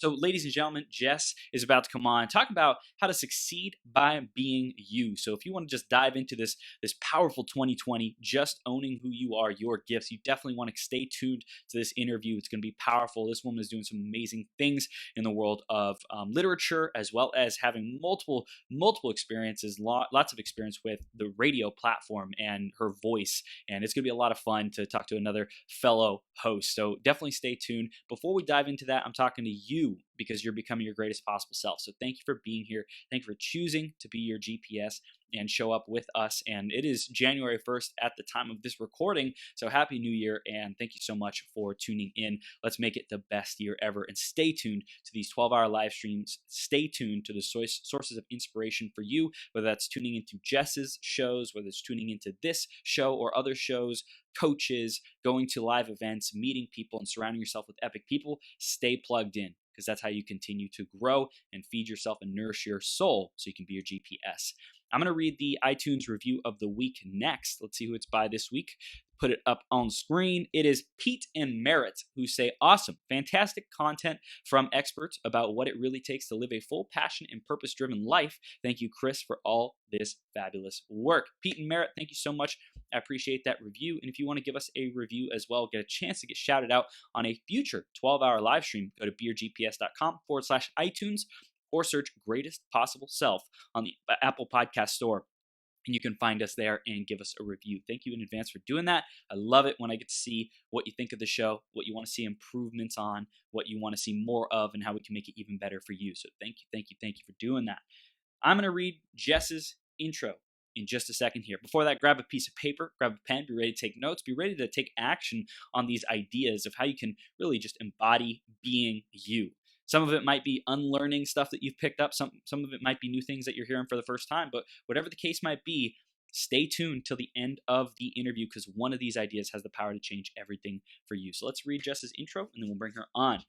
So, ladies and gentlemen, Jess is about to come on and talk about how to succeed by being you. So, if you want to just dive into this powerful 2020, just owning who you are, your gifts, you definitely want to stay tuned to this interview. It's going to be powerful. This woman is doing some amazing things in the world of literature, as well as having multiple experiences, lots of experience with the radio platform and her voice. And it's going to be a lot of fun to talk to another fellow host. So, definitely stay tuned. Before we dive into that, I'm talking to you because you're becoming your greatest possible self. So thank you for being here. Thank you for choosing to be your GPS and show up with us. And it is January 1st at the time of this recording. So happy New Year. And thank you so much for tuning in. Let's make it the best year ever. And stay tuned to these 12-hour live streams. Stay tuned to the sources of inspiration for you, whether that's tuning into Jess's shows, whether it's tuning into this show or other shows, coaches, going to live events, meeting people, and surrounding yourself with epic people. Stay plugged in, because that's how you continue to grow and feed yourself and nourish your soul so you can be your GPS. I'm going to read the iTunes review of the week next. Let's see who it's by this week. Put it up on screen. It is Pete and Merritt, who say, awesome, fantastic content from experts about what it really takes to live a full passion and purpose-driven life. Thank you, Chris, for all this fabulous work. Pete and Merritt, thank you so much. I appreciate that review. And if you want to give us a review as well, get a chance to get shouted out on a future 12-hour live stream, go to beyourgps.com/iTunes or search Greatest Possible Self on the Apple Podcast Store. And you can find us there and give us a review. Thank you in advance for doing that. I love it when I get to see what you think of the show, what you want to see improvements on, what you want to see more of, and how we can make it even better for you. So thank you for doing that. I'm going to read Jess's intro in just a second here. Before that, grab a piece of paper, grab a pen, be ready to take notes, be ready to take action on these ideas of how you can really just embody being you. Some of it might be unlearning stuff that you've picked up. Some of it might be new things that you're hearing for the first time. But whatever the case might be, stay tuned till the end of the interview, because one of these ideas has the power to change everything for you. So let's read Jess's intro, and then we'll bring her on.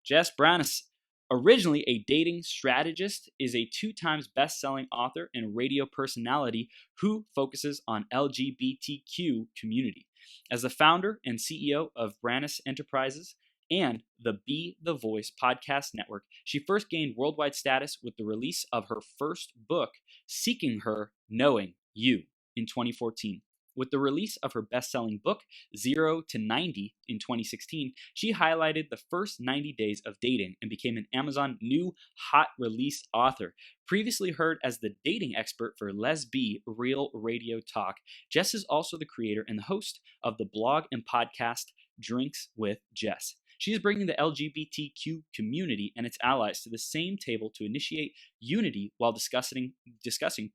Jess Branas, originally a dating strategist, is a 2-time best-selling author and radio personality who focuses on LGBTQ community. As the founder and CEO of Branas Enterprises and the Be the Voice podcast network, she first gained worldwide status with the release of her first book, Seeking Her, Knowing You, in 2014. With the release of her best-selling book, 0 to 90, in 2016, she highlighted the first 90 days of dating and became an Amazon new hot release author. Previously heard as the dating expert for LesBe Real Radio Talk, Jess is also the creator and the host of the blog and podcast Drinks with Jess. She is bringing the LGBTQ community and its allies to the same table to initiate unity while discussing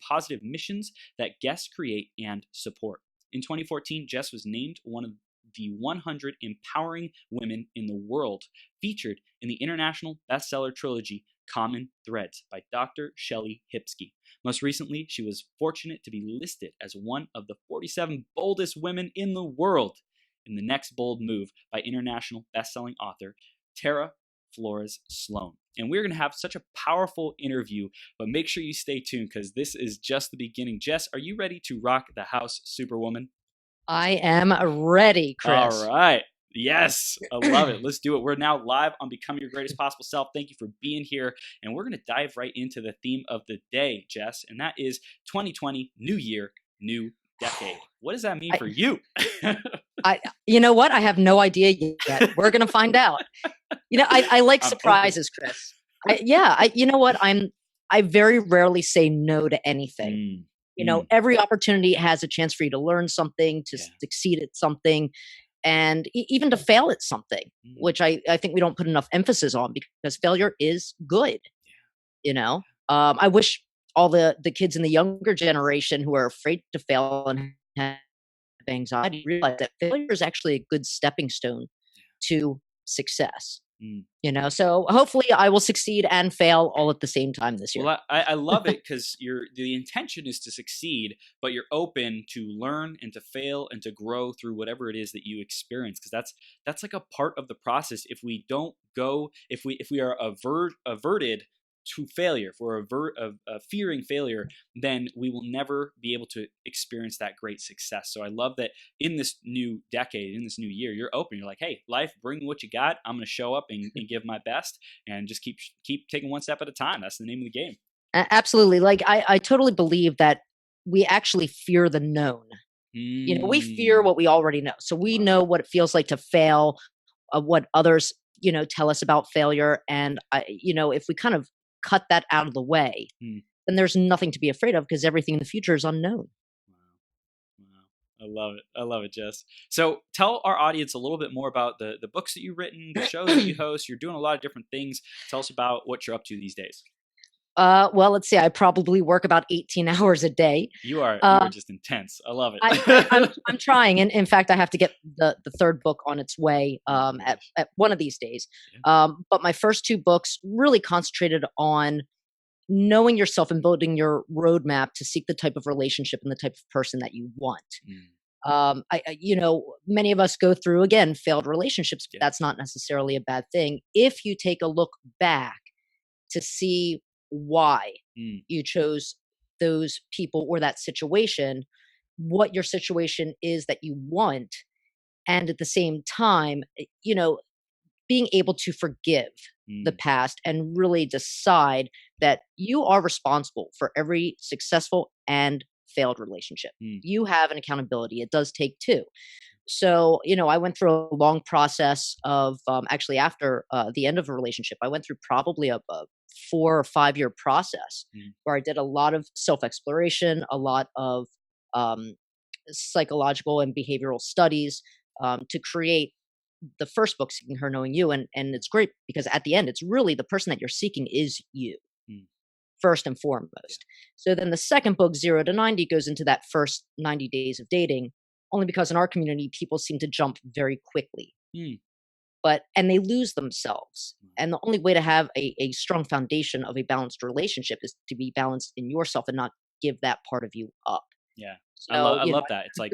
positive missions that guests create and support. In 2014, Jess was named one of the 100 empowering women in the world, featured in the International Best Seller Trilogy, Common Threads, by Dr. Shelly Hipsky. Most recently, she was fortunate to be listed as one of the 47 boldest women in the world in the next bold move by international best-selling author Tarra Flores Sloan. And we're going to have such a powerful interview, but make sure you stay tuned because this is just the beginning. Jess, are you ready to rock the house, Superwoman? I am ready, Chris. All right. Yes, I love it. Let's do it. We're now live on Becoming Your Greatest Possible Self. Thank you for being here. And we're going to dive right into the theme of the day, Jess, and that is 2020, new year, new decade. What does that mean for you? You know what? I have no idea yet. We're going to find out. You know, I like surprises, Chris. You know what? I very rarely say no to anything. You know, every opportunity has a chance for you to learn something, to succeed at something, and even to fail at something, which I think we don't put enough emphasis on, because failure is good. You know, I wish all the kids in the younger generation who are afraid to fail and have anxiety realize that failure is actually a good stepping stone to success. You know, so hopefully I will succeed and fail all at the same time this year. Well, I love it because the intention is to succeed, but you're open to learn and to fail and to grow through whatever it is that you experience, because that's like a part of the process. If we don't go, if we are averted to failure, if we're fearing failure, then we will never be able to experience that great success. So I love that in this new decade, in this new year, you're open. You're like, hey, life, bring what you got. I'm going to show up and give my best, and just keep taking one step at a time. That's the name of the game. Absolutely. Like I totally believe that we actually fear the known. You know, we fear what we already know. So we know what it feels like to fail, what others, you know, tell us about failure. And you know, if we kind of cut that out of the way, then there's nothing to be afraid of, because everything in the future is unknown. I love it. I love it, Jess. So tell our audience a little bit more about the books that you've written, the shows that you host. You're doing a lot of different things. Tell us about what you're up to these days. Well, let's see. I probably work about 18 hours a day. You are just intense. I love it. I'm trying. And in fact, I have to get the third book on its way at one of these days. But my first two books really concentrated on knowing yourself and building your roadmap to seek the type of relationship and the type of person that you want. You know, many of us go through, again, failed relationships, but that's not necessarily a bad thing. If you take a look back to see why you chose those people or that situation, what your situation is that you want, and at the same time, you know, being able to forgive the past and really decide that you are responsible for every successful and failed relationship. You have an accountability. It does take two. So, you know, I went through a long process of actually after the end of a relationship, I went through probably a 4 or 5 year process where I did a lot of self-exploration, a lot of psychological and behavioral studies to create the first book, Seeking Her, Knowing You. And it's great because at the end, it's really the person that you're seeking is you. First and foremost. So then the second book, 0 to 90, goes into that first 90 days of dating, only because in our community, people seem to jump very quickly. And they lose themselves. And the only way to have a strong foundation of a balanced relationship is to be balanced in yourself and not give that part of you up. Yeah. So, I love that. It's like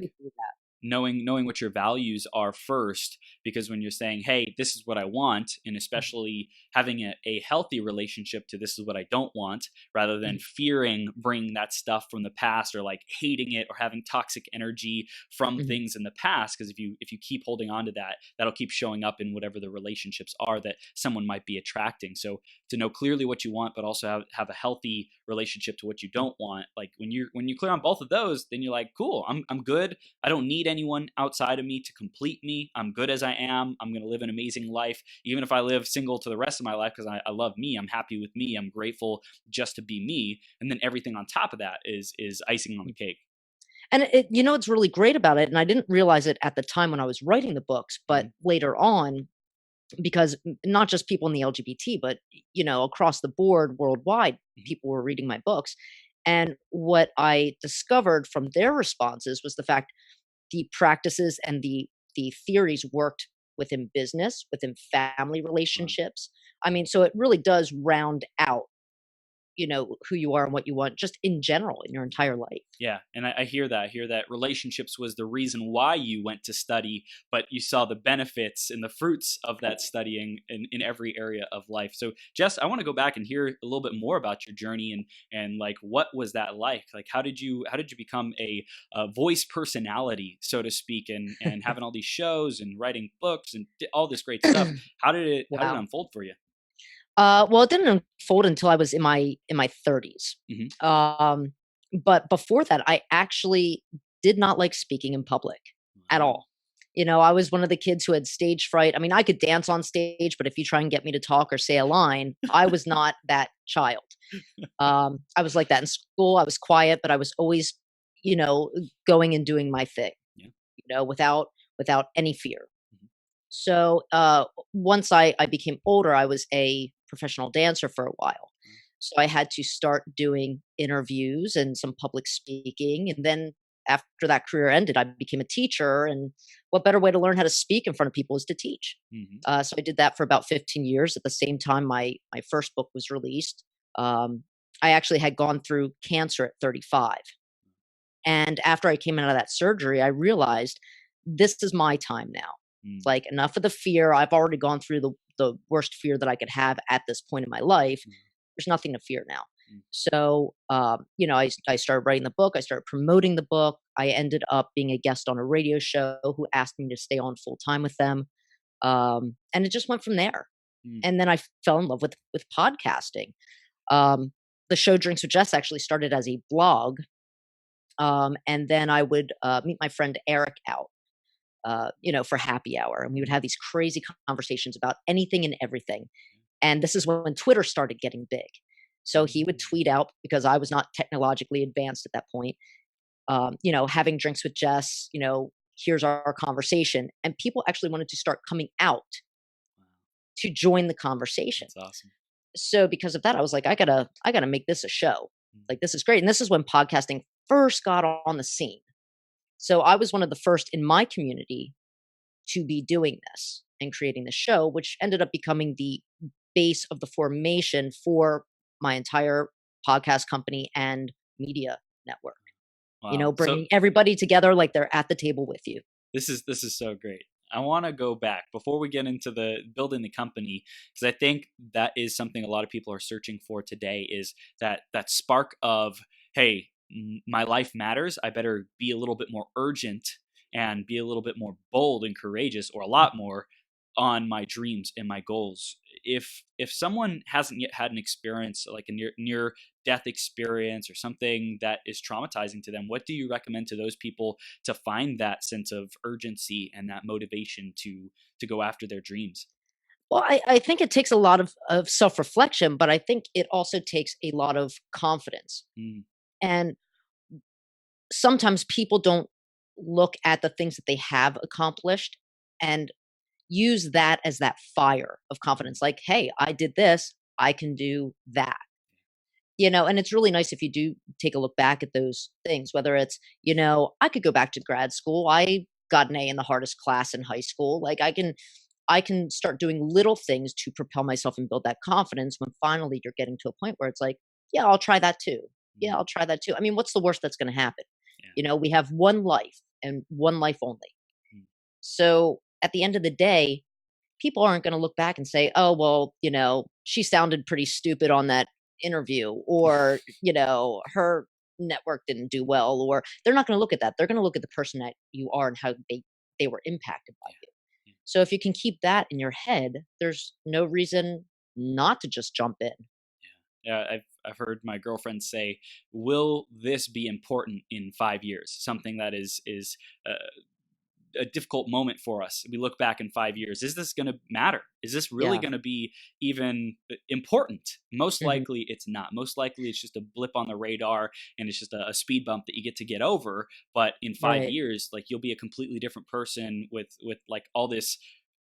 knowing what your values are first, because when you're saying, hey, this is what I want, and especially having a healthy relationship to this is what I don't want, rather than fearing bringing that stuff from the past, or like hating it, or having toxic energy from things in the past. Because if you keep holding on to that, that'll keep showing up in whatever the relationships are that someone might be attracting. So to know clearly what you want, but also have a healthy relationship to what you don't want, like when you clear on both of those, then you're like, cool, I'm good. I don't need anyone outside of me to complete me. I'm good as I am. I'm going to live an amazing life, even if I live single to the rest of my life, because I love me. I'm happy with me. I'm grateful just to be me. And then everything on top of that is icing on the cake. And you know, it's really great about it. And I didn't realize it at the time when I was writing the books, but later on, because not just people in the LGBT, but, you know, across the board worldwide, people were reading my books. And what I discovered from their responses was the fact the practices and the theories worked within business, within family relationships. I mean, so it really does round out, you know, who you are and what you want just in general in your entire life. Yeah. And I hear that. I hear that relationships was the reason why you went to study, but you saw the benefits and the fruits of that studying in every area of life. So Jess, I want to go back and hear a little bit more about your journey and like, what was that like? Like, how did you become a voice personality, so to speak, and having all these shows and writing books and all this great stuff? How did it unfold for you? Well, it didn't unfold until I was in my 30s. But before that, I actually did not like speaking in public at all. You know, I was one of the kids who had stage fright. I mean, I could dance on stage, but if you try and get me to talk or say a line, I was not that child. I was like that in school. I was quiet, but I was always, you know, going and doing my thing, you know, without any fear. So once I became older, I was a professional dancer for a while. So I had to start doing interviews and some public speaking. And then after that career ended, I became a teacher. And what better way to learn how to speak in front of people is to teach. So I did that for about 15 years. At the same time, my first book was released. I actually had gone through cancer at 35. And after I came out of that surgery, I realized this is my time now. Like, enough of the fear. I've already gone through the worst fear that I could have at this point in my life. there's nothing to fear now. Mm. So, I started writing the book. I started promoting the book. I ended up being a guest on a radio show who asked me to stay on full time with them. And it just went from there. Mm. And then I fell in love with podcasting. The show Drinks with Jess actually started as a blog. And then I would meet my friend Eric out, for happy hour. And we would have these crazy conversations about anything and everything. And this is when Twitter started getting big. So he would tweet out, because I was not technologically advanced at that point, having drinks with Jess, here's our conversation. And people actually wanted to start coming out to join the conversation. That's awesome. So because of that, I was like, I gotta make this a show. Like, this is great. And this is when podcasting first got on the scene. So I was one of the first in my community to be doing this and creating the show, which ended up becoming the base of the formation for my entire podcast company and media network. Wow. Bringing everybody together like they're at the table with you. This is so great. I want to go back before we get into the building the company, because I think that is something a lot of people are searching for today, is that spark of, hey, my life matters. I better be a little bit more urgent and be a little bit more bold and courageous, or a lot more, on my dreams and my goals. If someone hasn't yet had an experience like a near death experience or something that is traumatizing to them, what do you recommend to those people to find that sense of urgency and that motivation to go after their dreams? Well, I think it takes a lot of self-reflection, but I think it also takes a lot of confidence. Mm. And sometimes people don't look at the things that they have accomplished and use that as that fire of confidence. Like, hey, I did this, I can do that. And it's really nice if you do take a look back at those things, whether it's, I could go back to grad school. I got an A in the hardest class in high school. Like, I can start doing little things to propel myself and build that confidence when finally you're getting to a point where it's like, yeah, I'll try that too. Yeah, I'll try that too. I mean, what's the worst that's going to happen? Yeah. We have one life and one life only. So at the end of the day, people aren't going to look back and say, oh, well, she sounded pretty stupid on that interview, or, her network didn't do well, or they're not going to look at that. They're going to look at the person that you are and how they were impacted by you. Yeah. So if you can keep that in your head, there's no reason not to just jump in. Yeah, I've heard my girlfriend say, "Will this be important in 5 years?" Something that is a difficult moment for us. We look back in 5 years. Is this going to matter? Is this really going to be even important? Most likely it's not. Most likely it's just a blip on the radar, and it's just a speed bump that you get over. But in 5 years, like, you'll be a completely different person with like all this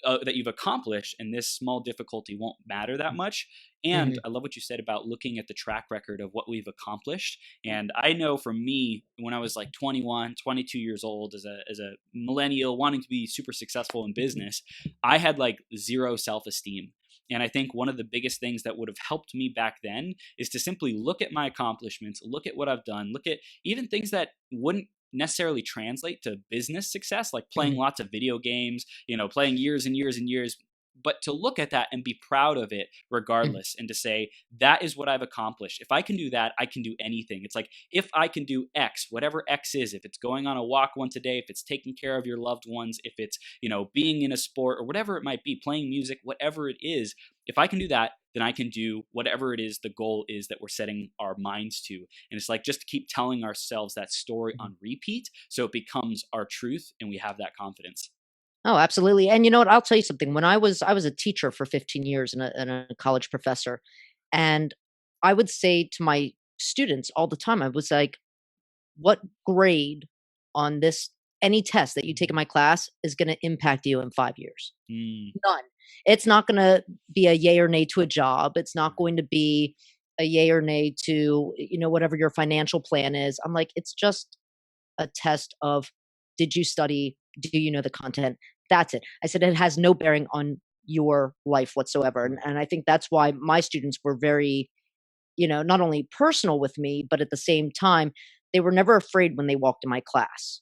that you've accomplished, and this small difficulty won't matter that much. And I love what you said about looking at the track record of what we've accomplished. And I know for me, when I was like 21, 22 years old, as a millennial wanting to be super successful in business, I had like zero self-esteem. And I think one of the biggest things that would have helped me back then is to simply look at my accomplishments, look at what I've done, look at even things that wouldn't necessarily translate to business success, like playing lots of video games, playing years and years and years, but to look at that and be proud of it regardless, and to say, that is what I've accomplished. If I can do that, I can do anything. It's like, if I can do X, whatever X is, if it's going on a walk once a day, if it's taking care of your loved ones, if it's, being in a sport or whatever it might be, playing music, whatever it is, if I can do that, then I can do whatever it is the goal is that we're setting our minds to. And it's like, just to keep telling ourselves that story on repeat, so it becomes our truth and we have that confidence. Oh, absolutely. And you know what? I'll tell you something. When I was a teacher for 15 years and a college professor, and I would say to my students all the time, I was like, what grade on any test that you take in my class is going to impact you in 5 years? None. It's not going to be a yay or nay to a job. It's not going to be a yay or nay to, whatever your financial plan is. I'm like, it's just a test of, did you study? Do you know the content? That's it. I said, it has no bearing on your life whatsoever. And I think that's why my students were very, not only personal with me, but at the same time, they were never afraid when they walked in my class.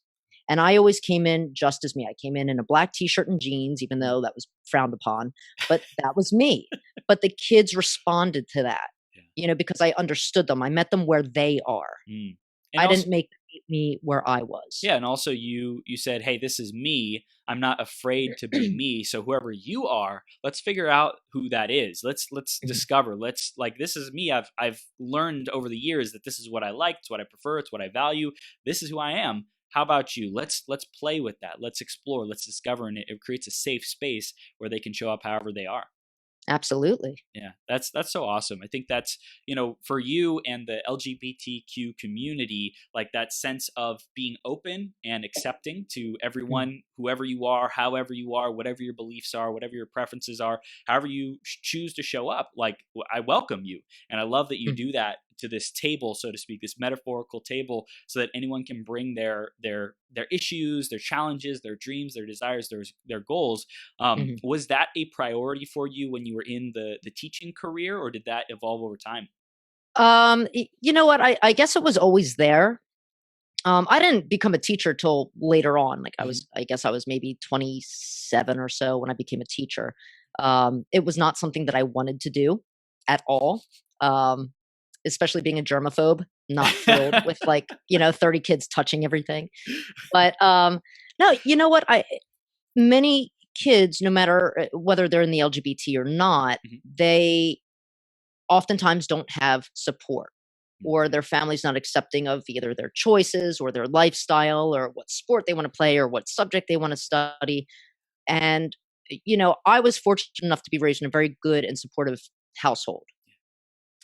And I always came in just as me. I came in a black t-shirt and jeans, even though that was frowned upon, but that was me. But the kids responded to that. because I understood them. I met them where they are. And I also, didn't make them meet me where I was. yeah, and also you said, hey, this is me. I'm not afraid to be me. So whoever you are, let's figure out who that is. Let's discover. Let's, like, this is me. I've learned over the years that this is what I like. It's what I prefer. It's what I value. This is who I am. How about you? Let's play with that. Let's explore. Let's discover, and it creates a safe space where they can show up however they are. Absolutely. Yeah, that's so awesome. I think that's, for you and the LGBTQ community, like that sense of being open and accepting to everyone, whoever you are, however you are, whatever your beliefs are, whatever your preferences are, however you choose to show up. Like, I welcome you. And I love that you do that to this table, so to speak, this metaphorical table, so that anyone can bring their issues, their challenges, their dreams, their desires, their goals. Was that a priority for you when you were in the teaching career, or did that evolve over time? You know what? I guess it was always there. I didn't become a teacher till later on. Like I guess I was maybe 27 or so when I became a teacher. It was not something that I wanted to do at all. Especially being a germaphobe, not thrilled with 30 kids touching everything. But no, you know what? Many kids, no matter whether they're in the LGBT or not, they oftentimes don't have support, or their family's not accepting of either their choices or their lifestyle or what sport they want to play or what subject they want to study. And, I was fortunate enough to be raised in a very good and supportive household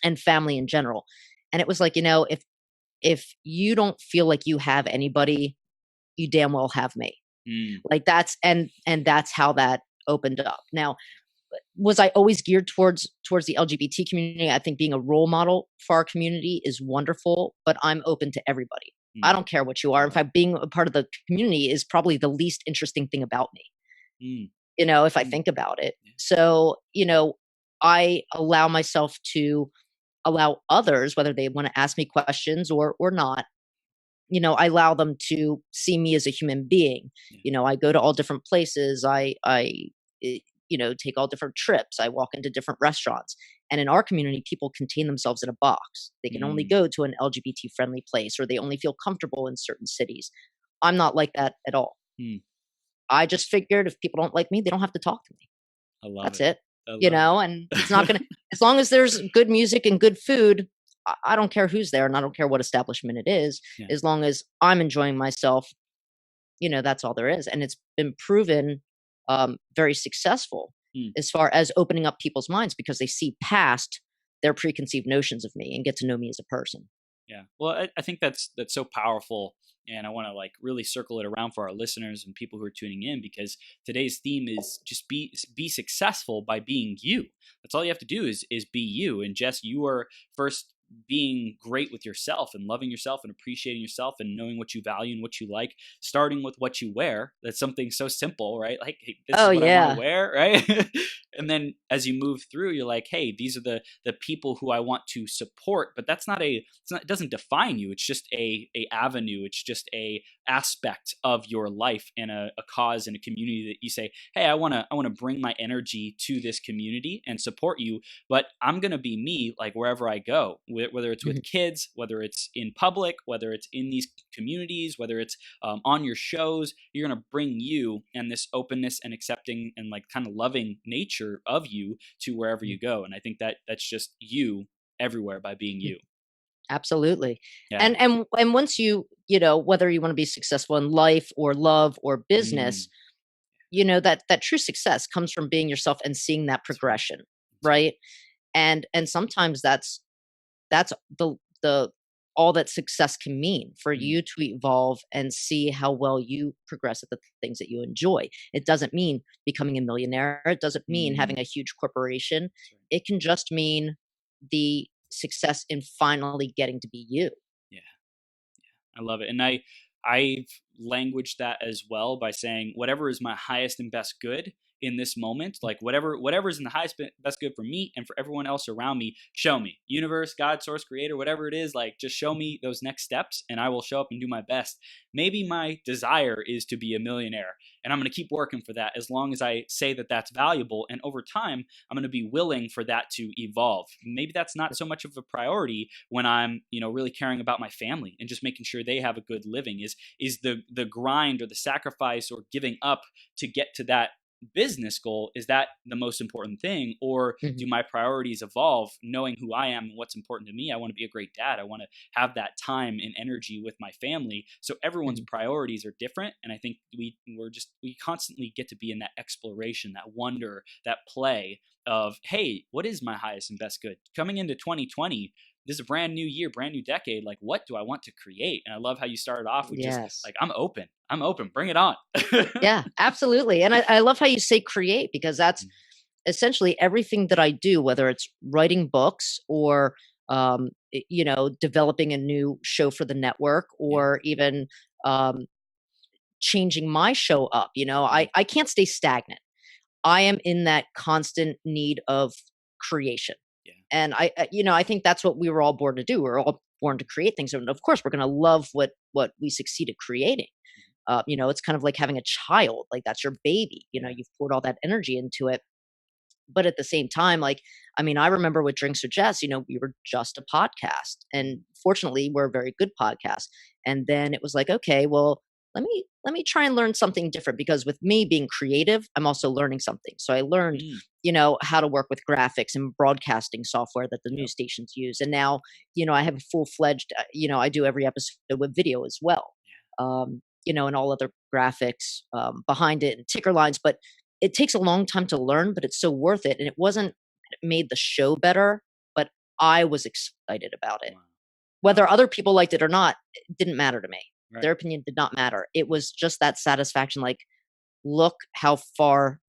and family in general. And it was like, if you don't feel like you have anybody, you damn well have me. Like that's how that opened up. Now, was I always geared towards the LGBT community? I think being a role model for our community is wonderful, but I'm open to everybody. I don't care what you are. In fact, being a part of the community is probably the least interesting thing about me. If I think about it. So, I allow myself to allow others, whether they want to ask me questions or not, I allow them to see me as a human being. I go to all different places. I take all different trips. I walk into different restaurants. And in our community, people contain themselves in a box. They can only go to an LGBT friendly place, or they only feel comfortable in certain cities. I'm not like that at all. I just figured if people don't like me, they don't have to talk to me. I love That's it. And it's not going to, as long as there's good music and good food, I don't care who's there, and I don't care what establishment it is, as long as I'm enjoying myself, that's all there is. And it's been proven very successful as far as opening up people's minds, because they see past their preconceived notions of me and get to know me as a person. Yeah. Well, I think that's so powerful. And I want to really circle it around for our listeners and people who are tuning in, because today's theme is just be successful by being you. That's all you have to do is be you. And Jess, you are first being great with yourself and loving yourself and appreciating yourself and knowing what you value and what you like, starting with what you wear. That's something so simple, right? Like, hey, this is what I want to wear, right? And then as you move through, you're like, hey, these are the people who I want to support. But that's not it doesn't define you. It's just a avenue. It's just a aspect of your life and a cause and a community that you say, hey, I want to bring my energy to this community and support you, but I'm going to be me, like, wherever I go, whether it's with kids, whether it's in public, whether it's in these communities, whether it's on your shows. You're going to bring you and this openness and accepting and kind of loving nature of you to wherever you go. And I think that's just you everywhere by being you. Absolutely. Yeah. And once whether you want to be successful in life or love or business, that true success comes from being yourself and seeing that progression. Right. And sometimes that's the all that success can mean for you to evolve and see how well you progress at the things that you enjoy. It doesn't mean becoming a millionaire. It doesn't mean having a huge corporation. It can just mean the success in finally getting to be you. Yeah. I love it. And I've languaged that as well by saying whatever is my highest and best good in this moment, like whatever's in the highest best good for me and for everyone else around me, show me. Universe, God, source, creator, whatever it is, like just show me those next steps and I will show up and do my best. Maybe my desire is to be a millionaire, and I'm going to keep working for that as long as I say that that's valuable. And over time, I'm going to be willing for that to evolve. Maybe that's not so much of a priority when I'm, really caring about my family and just making sure they have a good living. Is the grind or the sacrifice or giving up to get to that business goal, is that the most important thing? Or do my priorities evolve knowing who I am and what's important to me? I want to be a great dad. I want to have that time and energy with my family. So everyone's priorities are different. And I think we constantly get to be in that exploration, that wonder, that play of, hey, what is my highest and best good? Coming into 2020, this is a brand new year, brand new decade. Like, what do I want to create? And I love how you started off with just like, I'm open, bring it on. Yeah, absolutely. And I love how you say create, because that's essentially everything that I do, whether it's writing books or, developing a new show for the network, or even changing my show up. I can't stay stagnant. I am in that constant need of creation. And I think that's what we were all born to do. We're all born to create things. And of course, we're going to love what we succeed at creating. It's kind of like having a child, like that's your baby, you've poured all that energy into it. But at the same time, I remember with Drinks with Jess, we were just a podcast, and fortunately we're a very good podcast. And then it was like, okay, well, let me try and learn something different, because with me being creative, I'm also learning something. So I learned, how to work with graphics and broadcasting software that the news stations use. And now, I have a full-fledged, I do every episode with video as well. And all other graphics behind it and ticker lines. But it takes a long time to learn, but it's so worth it. And it wasn't that it made the show better, but I was excited about it. Wow. Whether other people liked it or not, it didn't matter to me. Right. Their opinion did not matter. It was just that satisfaction, like, look how far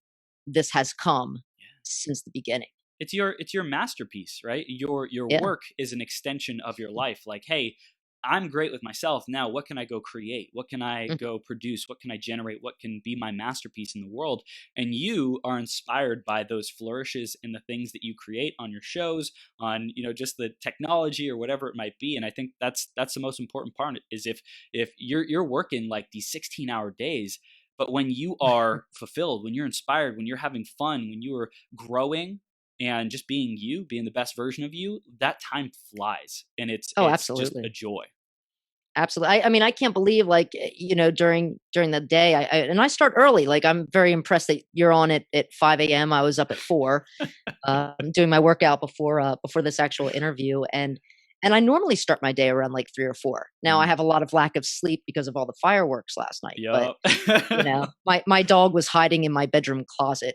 this has come since the beginning. It's your masterpiece, right? Your work is an extension of your life. Like, hey, I'm great with myself. Now, what can I go create? What can I go produce? What can I generate? What can be my masterpiece in the world? And you are inspired by those flourishes in the things that you create on your shows, on, just the technology or whatever it might be. And I think that's the most important part, is if you're working like these 16-hour days, but when you are fulfilled, when you're inspired, when you're having fun, when you are growing and just being the best version of you, that time flies, and it's absolutely just a joy. Absolutely. I can't believe, during the day, I start early. Like, I'm very impressed that you're on it at 5 a.m. I was up at 4, doing my workout before this actual interview. And I normally start my day around like 3 or 4. Now I have a lot of lack of sleep because of all the fireworks last night. Yep. But my dog was hiding in my bedroom closet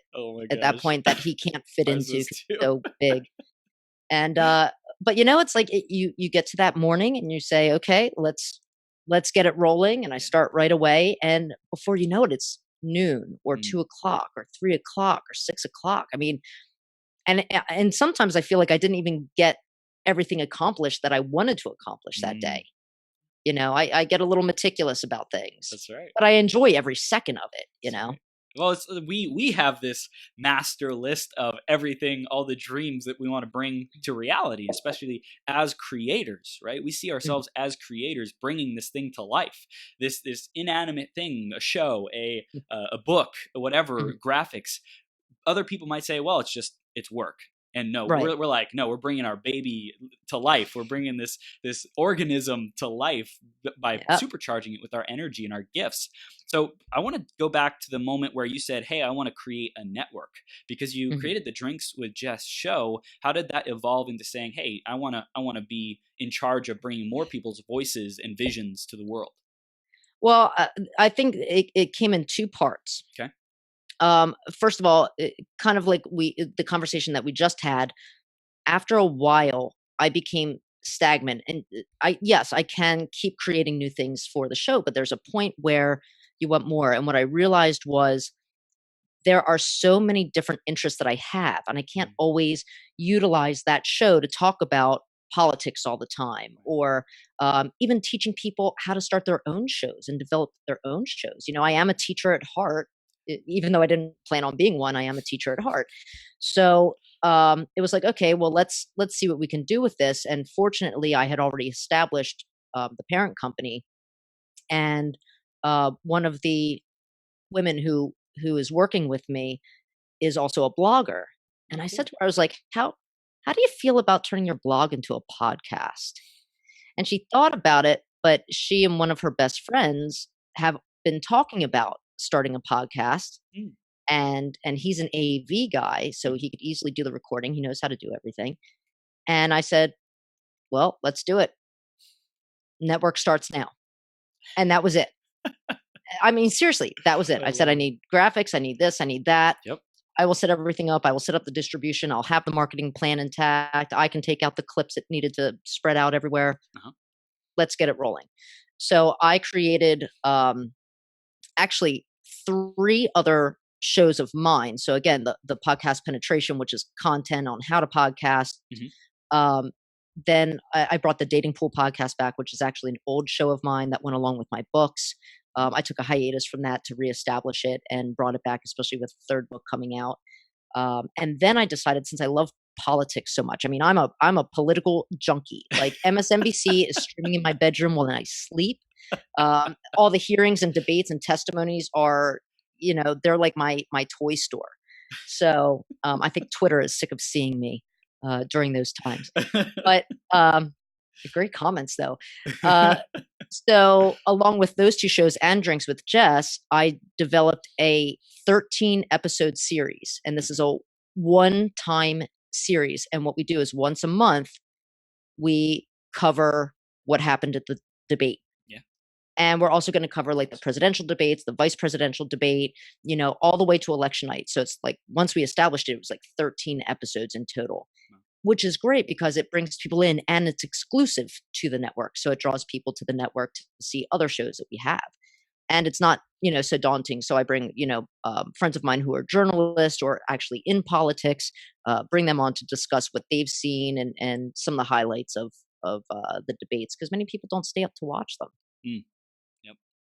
at that point that he can't fit into, it's so big. And but it's like you get to that morning and you say, okay, let's get it rolling, and I start right away. And before you know it, it's noon or 2 o'clock or 3 o'clock or 6 o'clock. And sometimes I feel like I didn't even get everything accomplished that I wanted to accomplish that day. I get a little meticulous about things. That's right. But I enjoy every second of it, Right. Well, we have this master list of everything, all the dreams that we want to bring to reality, especially as creators, right? We see ourselves as creators, bringing this thing to life, this inanimate thing, a show, a book, whatever, graphics. Other people might say, well, it's work. And no, we're like, no, we're bringing our baby to life. We're bringing this organism to life by supercharging it with our energy and our gifts. So I want to go back to the moment where you said, hey, I want to create a network, because you created the Drinks with Jess show. How did that evolve into saying, hey, I want to be in charge of bringing more people's voices and visions to the world? Well, I think it came in 2 parts. Okay. First of all, kind of like the conversation that we just had, after a while, I became stagnant, and I can keep creating new things for the show, but there's a point where you want more. And what I realized was there are so many different interests that I have, and I can't always utilize that show to talk about politics all the time, or even teaching people how to start their own shows and develop their own shows. I am a teacher at heart. even though I didn't plan on being one, I am a teacher at heart. So it was like, okay, well, let's see what we can do with this. And fortunately, I had already established the parent company, and one of the women who is working with me is also a blogger. And I said to her, I was like, how do you feel about turning your blog into a podcast? And she thought about it, but she and one of her best friends have been talking about starting a podcast. And he's an AV guy, so he could easily do the recording. He knows how to do everything. And I said, well, let's do it. Network starts now. And that was it. I mean, seriously, that was it. I said, I need graphics. I need this. I need that. Yep. I will set everything up. I will set up the distribution. I'll have the marketing plan intact. I can take out the clips that needed to spread out everywhere. Let's get it rolling. So I created actually 3 other shows of mine. So again, the podcast penetration, which is content on how to podcast. Then I brought the dating pool podcast back, which is actually an old show of mine that went along with my books. I took a hiatus from that to reestablish it and brought it back, especially with the 3rd book coming out. And then I decided, since I love politics so much, I mean, I'm a political junkie. Like MSNBC is streaming in my bedroom while I sleep. All the hearings and debates and testimonies are, they're like my toy store. So I think Twitter is sick of seeing me during those times. But great comments, though. So along with those 2 shows and Drinks with Jess, I developed a 13-episode series. And this is a one-time series. And what we do is once a month, we cover what happened at the debate. And we're also going to cover like the presidential debates, the vice presidential debate, all the way to election night. So it's like, once we established it, it was like 13 episodes in total, which is great because it brings people in and it's exclusive to the network. So it draws people to the network to see other shows that we have. And it's not, so daunting. So I bring, friends of mine who are journalists or actually in politics, bring them on to discuss what they've seen and some of the highlights of the debates, because many people don't stay up to watch them.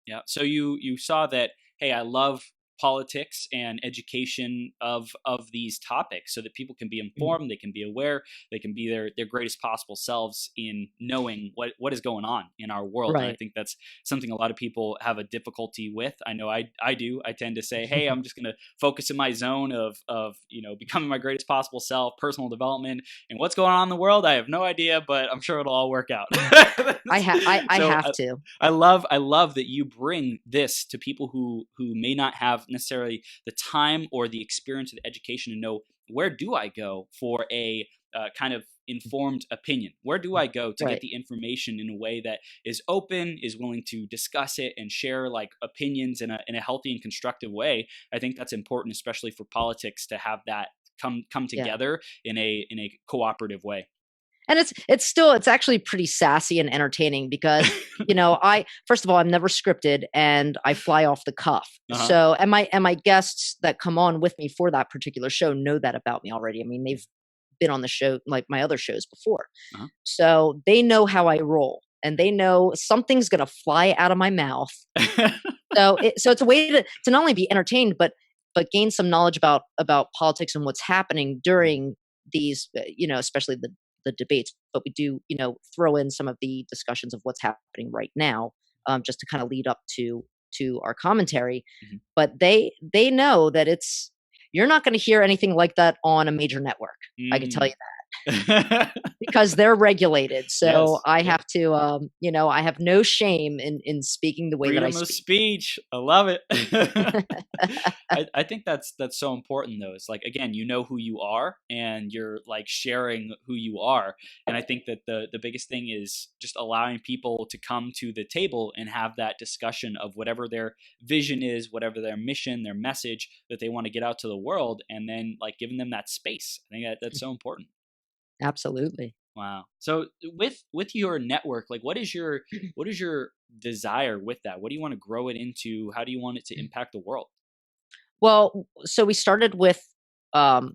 Yeah. So you saw that, hey, I love politics and education of these topics so that people can be informed, they can be aware, they can be their greatest possible selves in knowing what is going on in our world. Right. And I think that's something a lot of people have a difficulty with. I know I do. I tend to say, hey, I'm just going to focus in my zone of becoming my greatest possible self, personal development, and what's going on in the world. I have no idea, but I'm sure it'll all work out. I have to. I love that you bring this to people who may not have necessarily the time or the experience or the education to know, where do I go for a kind of informed opinion? Where do I go to get the information in a way that is open, is willing to discuss it and share like opinions in a healthy and constructive way? I think that's important, especially for politics, to have that come together in a cooperative way. And it's actually pretty sassy and entertaining because, first of all, I'm never scripted and I fly off the cuff. So, and my guests that come on with me for that particular show know that about me already. I mean, they've been on the show, like my other shows before. So they know how I roll and they know something's going to fly out of my mouth. So it's a way to not only be entertained, but gain some knowledge about politics and what's happening during these, especially the debates, but we do, throw in some of the discussions of what's happening right now, just to kind of lead up to our commentary. But they know that you're not going to hear anything like that on a major network. I can tell you that. Because they're regulated. So yes, I have to, I have no shame in speaking the way Freedom that I of speak. Speech. I love it. I think that's so important though. It's like, again, you know who you are and you're like sharing who you are. And I think that the biggest thing is just allowing people to come to the table and have that discussion of whatever their vision is, whatever their mission, their message that they want to get out to the world, and then like giving them that space. I think that's so important. Absolutely. Wow. So with your network, like what is your desire with that? What do you want to grow it into? How do you want it to impact the world? Well, so we started with the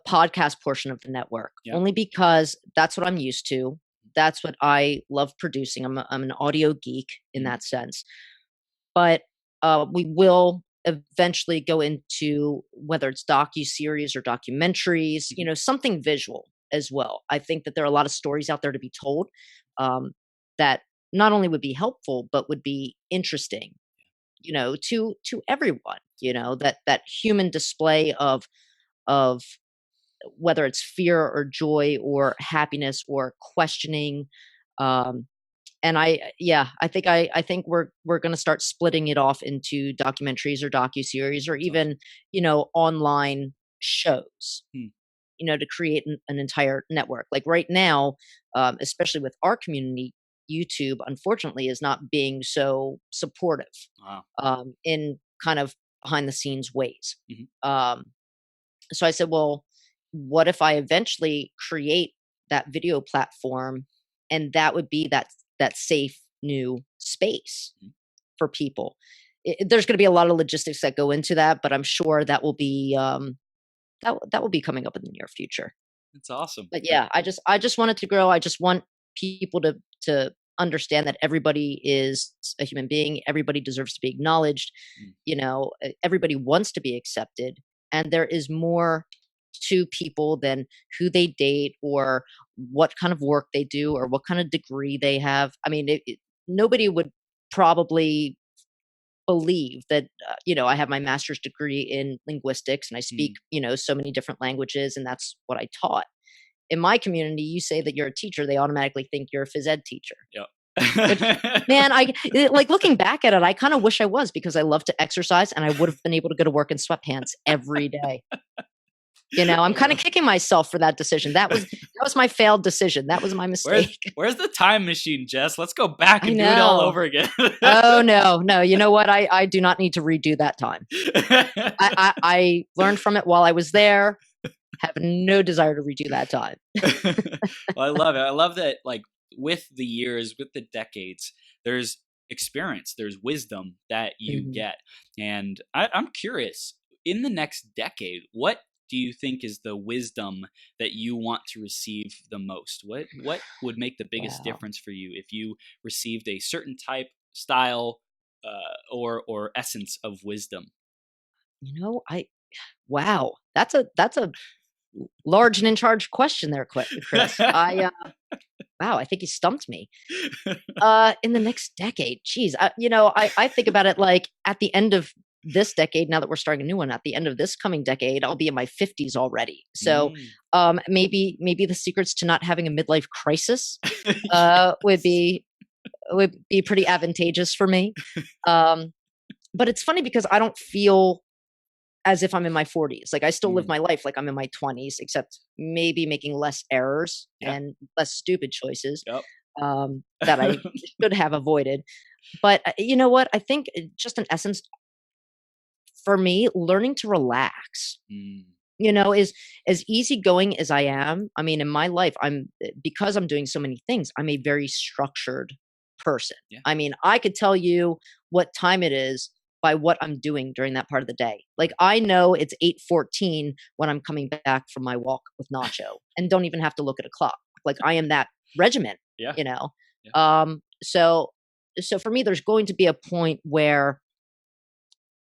podcast portion of the network, only because that's what I'm used to. That's what I love producing. I'm an audio geek in that sense. But we will eventually go into whether it's docu-series or documentaries, something visual as well. I think that there are a lot of stories out there to be told, that not only would be helpful, but would be interesting, to everyone, that human display of whether it's fear or joy or happiness or questioning. And I think we're going to start splitting it off into documentaries or docuseries or even, online shows, to create an entire network. Like right now, especially with our community, YouTube, unfortunately, is not being so supportive. Wow. In kind of behind the scenes ways. Mhm. So I said, well, what if I eventually create that video platform, and that would be that safe new space for people? There's going to be a lot of logistics that go into that, but I'm sure that will be that will be coming up in the near future. That's awesome. But yeah, I just want it to grow. I just want people to understand that everybody is a human being. Everybody deserves to be acknowledged. Everybody wants to be accepted, and there is more to people than who they date or what kind of work they do or what kind of degree they have. I mean, nobody would probably believe that I have my master's degree in linguistics and I speak so many different languages, and that's what I taught. In my community, you say that you're a teacher, they automatically think you're a phys ed teacher. Yep. Man, like looking back at it, I kind of wish I was, because I love to exercise and I would have been able to go to work in sweatpants every day. I'm kind of kicking myself for that decision. That was my failed decision. That was my mistake. Where's the time machine, Jess? Let's go back and do it all over again. Oh no. You know what? I do not need to redo that time. I learned from it while I was there. Have no desire to redo that time. Well, I love it. I love that, like, with the years, with the decades, there's experience, there's wisdom that you get. And I'm curious, in the next decade, what do you think is the wisdom that you want to receive the most? What would make the biggest difference for you if you received a certain type, style, or essence of wisdom? Wow, that's a large and in charge question there, Chris. Wow, I think you stumped me. In the next decade, geez, I think about it like at the end of this decade, now that we're starting a new one, at the end of this coming decade, I'll be in my 50s already. So maybe the secrets to not having a midlife crisis would be pretty advantageous for me. But it's funny because I don't feel as if I'm in my 40s. Like I still live my life like I'm in my 20s, except maybe making less errors and less stupid choices that I should have avoided. But you know what? I think just in essence, for me, learning to relax, is as easygoing as I am. I mean, in my life, because I'm doing so many things, I'm a very structured person. Yeah. I mean, I could tell you what time it is by what I'm doing during that part of the day. Like I know it's 8:14 when I'm coming back from my walk with Nacho, and don't even have to look at a clock. Like I am that regiment, Yeah. So for me, there's going to be a point where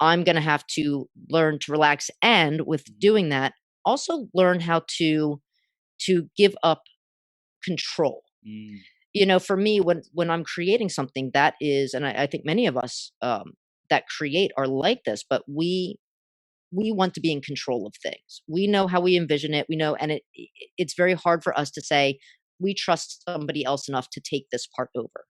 I'm going to have to learn to relax, and with doing that, also learn how to give up control. For me, when I'm creating something, that is, and I think many of us that create are like this, but we want to be in control of things. We know how we envision it. We know, and it's very hard for us to say we trust somebody else enough to take this part over.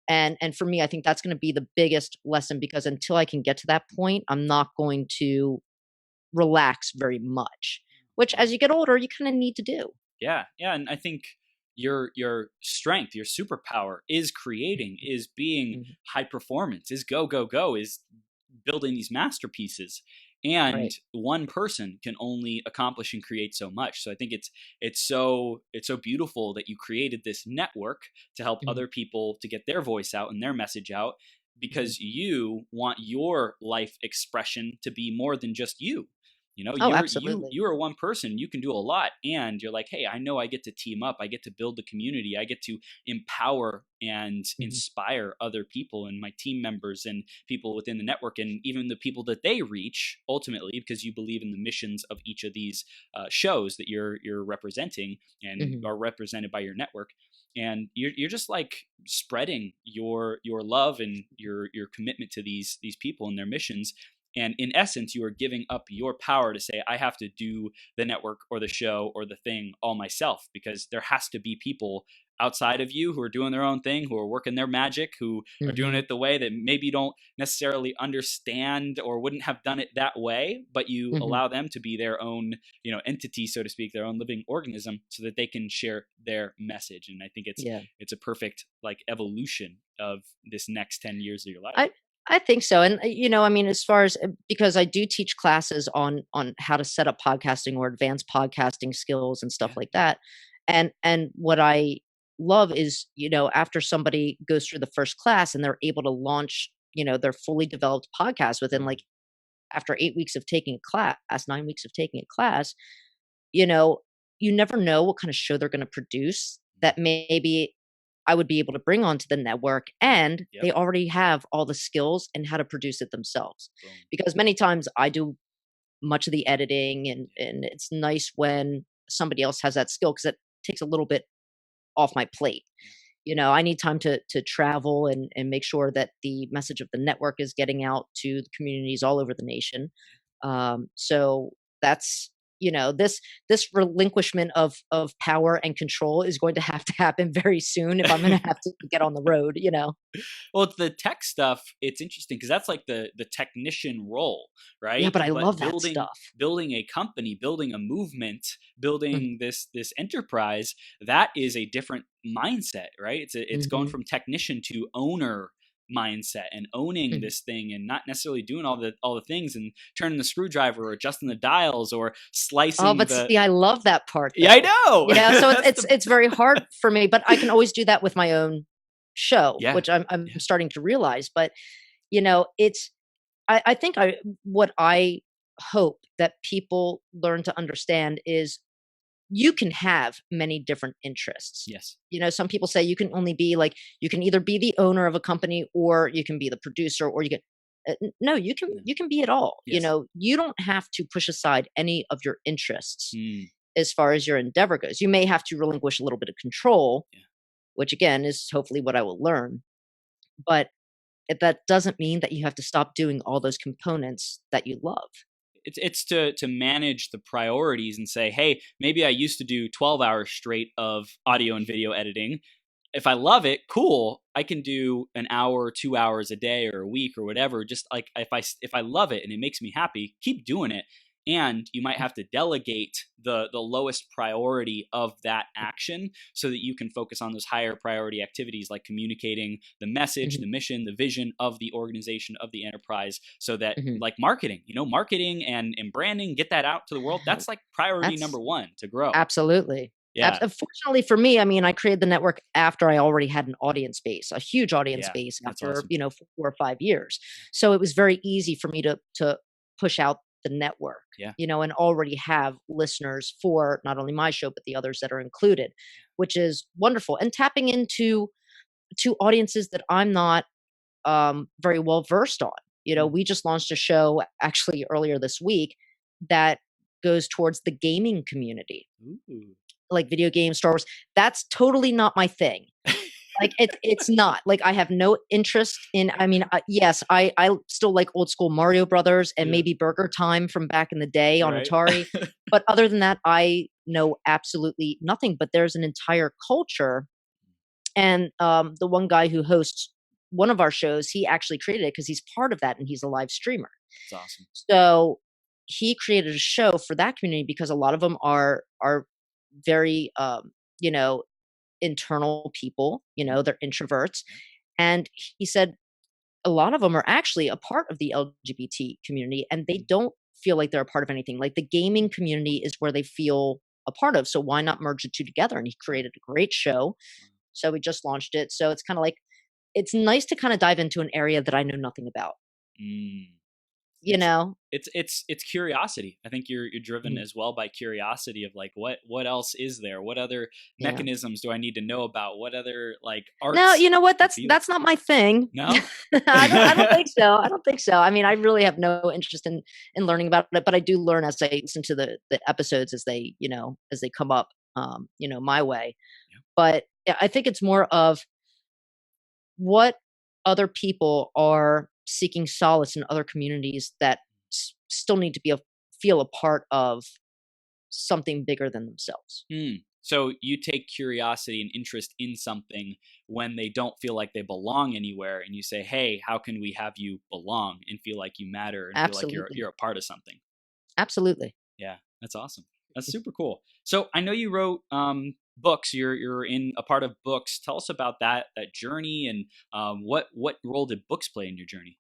And for me, I think that's going to be the biggest lesson, because until I can get to that point, I'm not going to relax very much, which as you get older, you kind of need to do. Yeah. And I think your strength, your superpower is creating, is being high performance, is go, is building these masterpieces. And one person can only accomplish and create so much. So I think it's so beautiful that you created this network to help other people to get their voice out and their message out, because you want your life expression to be more than just you. Oh, You absolutely. are one person, you can do a lot, and you're like, hey, I know I get to team up, I get to build the community, I get to empower and Mhm. inspire other people and my team members and people within the network, and even the people that they reach ultimately, because you believe in the missions of each of these shows that you're representing and Mhm. are represented by your network. And you're just like spreading your love and your commitment to these people and their missions. And in essence, you are giving up your power to say, I have to do the network or the show or the thing all myself, because there has to be people outside of you who are doing their own thing, who are working their magic, who are doing Mhm. it the way that maybe you don't necessarily understand or wouldn't have done it that way, but you Mhm. allow them to be their own, entity, so to speak, their own living organism, so that they can share their message. And I think Yeah. it's a perfect like evolution of this next 10 years of your life. I I think so, and I mean, as far as because I do teach classes on how to set up podcasting or advanced podcasting skills and stuff Yeah. like that, and what I love is after somebody goes through the first class and they're able to launch their fully developed podcast within like after 8 weeks of taking a class, 9 weeks of taking a class, you know, you never know what kind of show they're going to produce that maybe I would be able to bring onto the network, and Yep. they already have all the skills and how to produce it themselves. Boom. Because many times I do much of the editing, and it's nice when somebody else has that skill because it takes a little bit off my plate. Yeah. I need time to travel and make sure that the message of the network is getting out to the communities all over the nation. So that's this relinquishment of power and control is going to have to happen very soon if I'm going to have to get on the road. Well, it's the tech stuff. It's interesting because that's like the technician role, Yeah, right? but I But love that building stuff. building a company, building a movement, Mhm. building this enterprise, that is a different mindset, right? It's going Mhm. from technician to owner mindset and owning Mhm. this thing, and not necessarily doing all the things and turning the screwdriver or adjusting the dials or Oh, slicing but the. see, I love that part Yeah, I though. know. So it's That's it's the. it's very hard for me, but I can always do that with my own show, Yeah. which I'm Yeah. starting to realize. But it's I think what I hope that people learn to understand is you can have many different interests. Yes. Some people say you can only be like you can either be the owner of a company or you can be the producer or you can no, No. you can be it all. Yes. You don't have to push aside any of your interests Mm, as far as your endeavor goes. You may have to relinquish a little bit of control, yeah. which again is hopefully what I will learn. But that doesn't mean that you have to stop doing all those components that you love. It's to manage the priorities and say, hey, maybe I used to do 12 hours straight of audio and video editing. If I love it, cool. I can do an hour, 2 hours a day or a week or whatever. Just like if I love it and it makes me happy, keep doing it. And you might have to delegate the lowest priority of that action so that you can focus on those higher priority activities like communicating the message, Mhm. the mission, the vision of the organization, of the enterprise, so that Mhm. like marketing and branding, get that out to the world. That's like priority That's number one to grow. absolutely. Yeah. Fortunately for me, I mean, I created the network after I already had an audience base, a huge audience Yeah. base That's after, awesome. 4 or 5 years. So it was very easy for me to push out the network, Yeah. and already have listeners for not only my show, but the others that are included, which is wonderful. And tapping into audiences that I'm not very well versed on. Mm. We just launched a show actually earlier this week that goes towards the gaming community, Ooh. like video games, Star Wars. That's totally not my thing. Like it's not like I have no interest in. I mean, yes, I still like old school Mario Brothers and Yeah. maybe Burger Time from back in the day on Right. Atari. But other than that, I know absolutely nothing. But there's an entire culture, and the one guy who hosts one of our shows, he actually created it because he's part of that and he's a live streamer. That's awesome. So he created a show for that community because a lot of them are very you know internal people, Mhm. they're introverts. And he said a lot of them are actually a part of the LGBT community and they Mhm. don't feel like they're a part of anything. Like the gaming community is where they feel a part of. So why not merge the two together? And he Right. created a great show. Wow. So we just launched it. So it's kind of like, it's nice to kind of dive into an area that I know nothing about. Mm. you know. It's curiosity. I think you're driven as well by curiosity of like what else is there? What other Yeah. mechanisms do I need to know about? What other like arts? No, you know what? and fields? That's not my thing. No, I don't think so. I don't think so. I mean, I really have no interest in learning about it, but I do learn as I listen to the episodes as they, you know, as they come up, you know, my way. Yeah. But I think it's more of what other people are seeking solace in other communities that still need to feel a part of something bigger than themselves. So you take curiosity and interest in something when they don't feel like they belong anywhere, and you say, "Hey, how can we have you belong and feel like you matter and feel like you're a part of something?" Absolutely. Yeah, that's awesome. That's super cool. So I know you wrote books. You're in a part of books. Tell us about that journey, and what role did books play in your journey?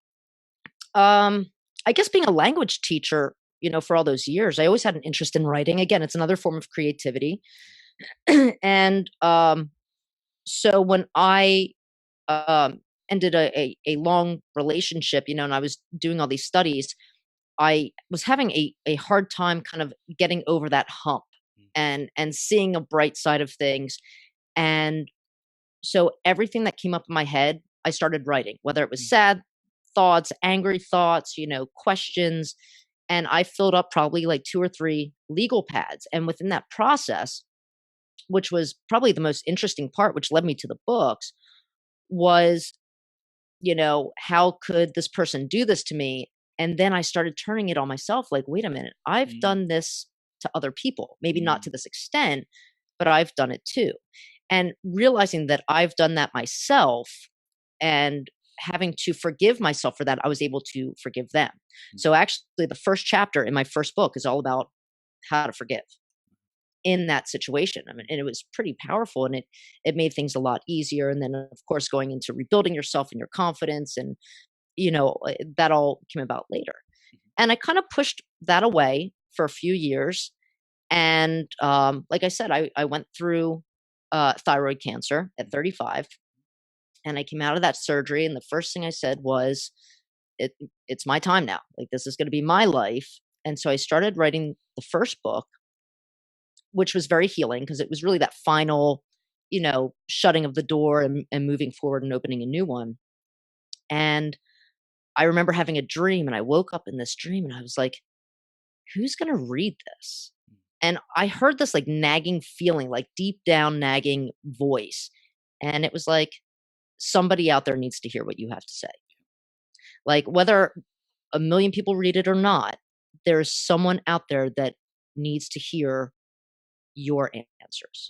I guess being a language teacher, you know, for all those years, I always had an interest in writing. Again, it's another form of creativity. And so when I ended a long relationship, you know, and I was doing all these studies, I was having a hard time kind of getting over that hump and seeing a bright side of things. And so everything that came up in my head, I started writing, whether it was sad thoughts, angry thoughts, you know, questions. And I filled up probably like 2 or 3 legal pads. And within that process, which was probably the most interesting part, which led me to the books, was, you know, how could this person do this to me? And then I started turning it on myself like, wait a minute, I've done this to other people, maybe not to this extent, but I've done it too. And realizing that I've done that myself and having to forgive myself for that, I was able to forgive them. So actually, the first chapter in my first book is all about how to forgive in that situation. I mean, and it was pretty powerful, and it made things a lot easier. And then, of course, going into rebuilding yourself and your confidence, and you know, that all came about later. And I kind of pushed that away for a few years. And like I said, I went through thyroid cancer at 35, and I came out of that surgery. And the first thing I said was, it's my time now. Like, this is going to be my life. And so I started writing the first book, which was very healing because it was really that final, you know, shutting of the door and moving forward and opening a new one. And I remember having a dream, and I woke up in this dream and I was like, who's going to read this? And I heard this like nagging feeling, like deep down nagging voice. And it was like, somebody out there needs to hear what you have to say. Like, whether a million people read it or not, there's someone out there that needs to hear your answers.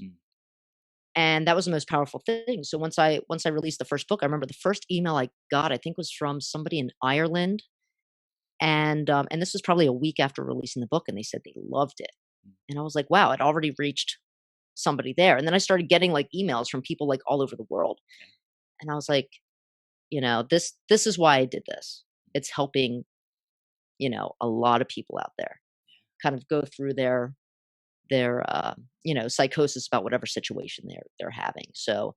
And that was the most powerful thing. So once I released the first book, I remember the first email I got, I think, was from somebody in Ireland. And this was probably a week after releasing the book, and they said they loved it. And I was like, wow, it already reached somebody there. And then I started getting like emails from people like all over the world. And I was like, you know, this is why I did this. It's helping, you know, a lot of people out there kind of go through their you know, psychosis about whatever situation they're having. So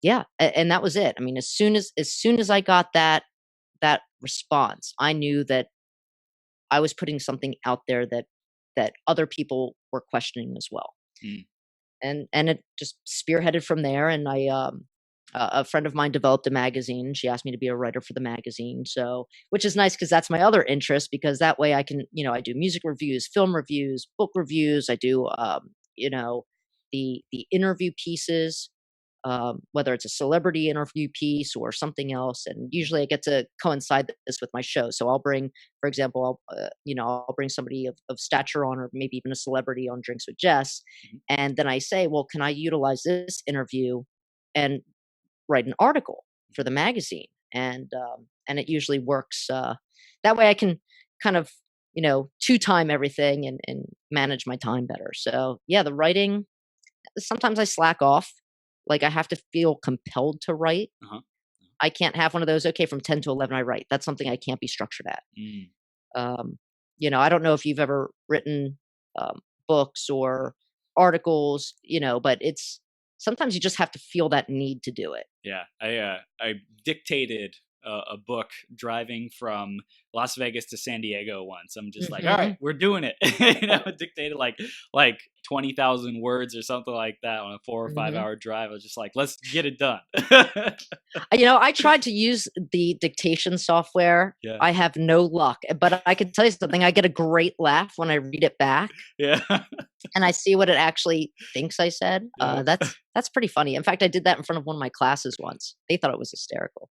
yeah, and that was it. I mean, as soon as I got that response, I knew that I was putting something out there that other people were questioning as well. And it just spearheaded from there. And a friend of mine developed a magazine. She asked me to be a writer for the magazine. So, which is nice because that's my other interest, because that way I can, you know, I do music reviews, film reviews, book reviews. I do, you know, the interview pieces, whether it's a celebrity interview piece or something else. And usually I get to coincide this with my show. So I'll bring, for example, you know, I'll bring somebody of stature on, or maybe even a celebrity on Drinks with Jess. And then I say, well, can I utilize this interview and write an article for the magazine? And it usually works. That way I can kind of, you know, two-time everything and manage my time better. So yeah, the writing, sometimes I slack off. Like, I have to feel compelled to write. I can't have one of those, okay, from 10 to 11 I write. That's something I can't be structured at. You know, I don't know if you've ever written books or articles, you know, but it's sometimes you just have to feel that need to do it. Yeah, I dictated a book driving from Las Vegas to San Diego once. I'm just like, all Mm-hmm. right, we're doing it. It dictated like 20,000 words or something like that on a 4 or 5 Mm-hmm. hour drive. I was just like, let's get it done. I tried to use the dictation software. Yeah. I have no luck, but I can tell you something. I get a great laugh when I read it back Yeah. and I see what it actually thinks I said. Yeah. That's pretty funny. In fact, I did that in front of one of my classes once. They thought it was hysterical.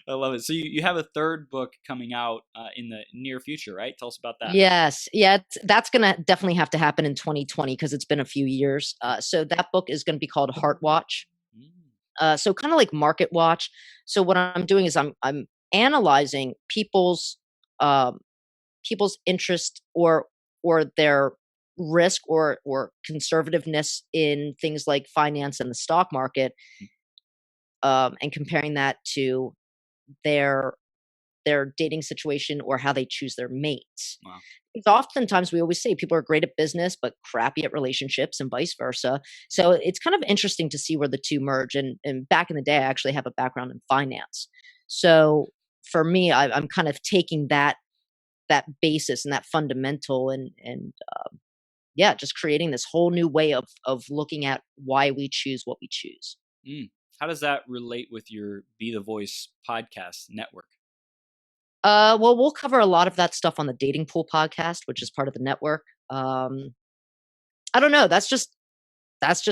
I love it. So you have a third book coming out in the near future, right? Tell us about that. Yes. Yeah. That's going to definitely have to happen in 2020 because it's been a few years. So that book is going to be called Heart Watch. So kind of like Market Watch. So what I'm doing is I'm analyzing people's interest or their risk or conservativeness in things like finance and the stock market, and comparing that to their dating situation or how they choose their mates. Wow. Because oftentimes we always say people are great at business but crappy at relationships and vice versa. So it's kind of interesting to see where the two merge. And back in the day, I actually have a background in finance. So for me, I'm kind of taking that basis and that fundamental and yeah, just creating this whole new way of looking at why we choose what we choose. How does that relate with your Be the Voice podcast network? Well, we'll cover a lot of that stuff on the Dating Pool podcast, which is part of the network. I don't know. That's just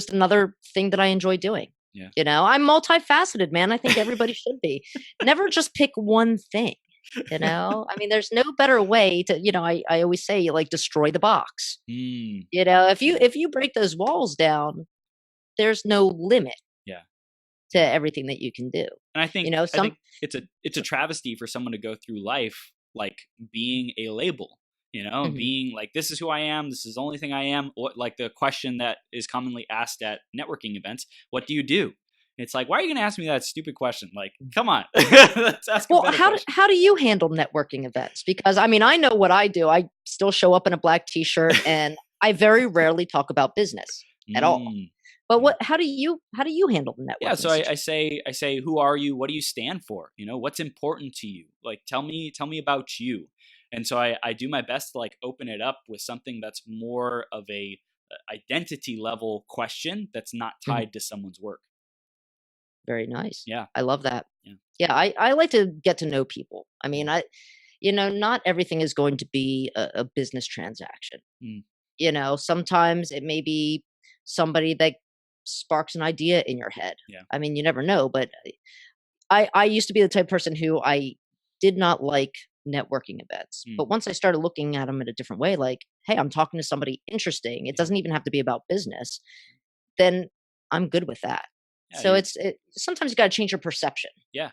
another thing that I enjoy doing. Yeah. I'm multifaceted, man. I think everybody should be. Never just pick one thing. I mean, there's no better way to, I always say, like, destroy the box. If you break those walls down, there's no limit. Yeah. To everything that you can do. And I think it's a travesty for someone to go through life like being a label, Mm-hmm. being like, this is who I am, this is the only thing I am. What, like the question that is commonly asked at networking events, what do you do? It's like, why are you going to ask me that stupid question? Like, come on. Let's ask a better question. How do you handle networking events? Because I mean, I know what I do. I still show up in a black t-shirt and I very rarely talk about business at all. But how do you handle the networking? Yeah, so I say, who are you? What do you stand for? What's important to you? Like, tell me about you. And so I do my best to like open it up with something that's more of a identity level question that's not tied to someone's work. Very nice. Yeah, I love that. Yeah, I like to get to know people. I mean, not everything is going to be a business transaction. Sometimes it may be somebody that sparks an idea in your head. Yeah. I mean, you never know, but I used to be the type of person who I did not like networking events. But once I started looking at them in a different way, like, hey, I'm talking to somebody interesting. It doesn't even have to be about business. Then I'm good with that. Yeah, so sometimes you got to change your perception. Yeah.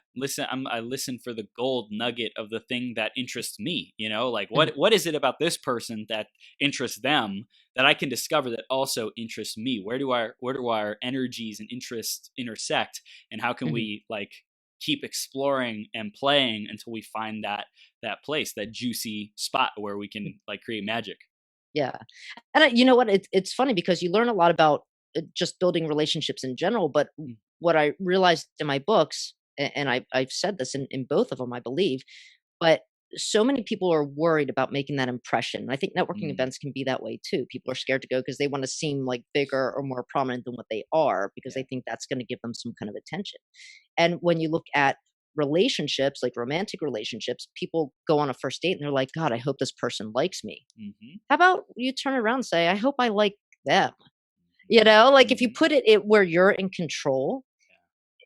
I listen for the gold nugget of the thing that interests me, like what is it about this person that interests them that I can discover that also interests me? Where do our energies and interests intersect, and how can we like keep exploring and playing until we find that place, that juicy spot where we can like create magic? Yeah. And you know what? It's funny because you learn a lot about just building relationships in general. But what I realized in my books, and I've said this in both of them, I believe, but so many people are worried about making that impression. I think networking events can be that way too. People are scared to go because they want to seem like bigger or more prominent than what they are, because they think that's going to give them some kind of attention. And when you look at relationships, like romantic relationships, people go on a first date and they're like, God, I hope this person likes me. How about you turn around and say, I hope I like them? Like if you put it where you're in control,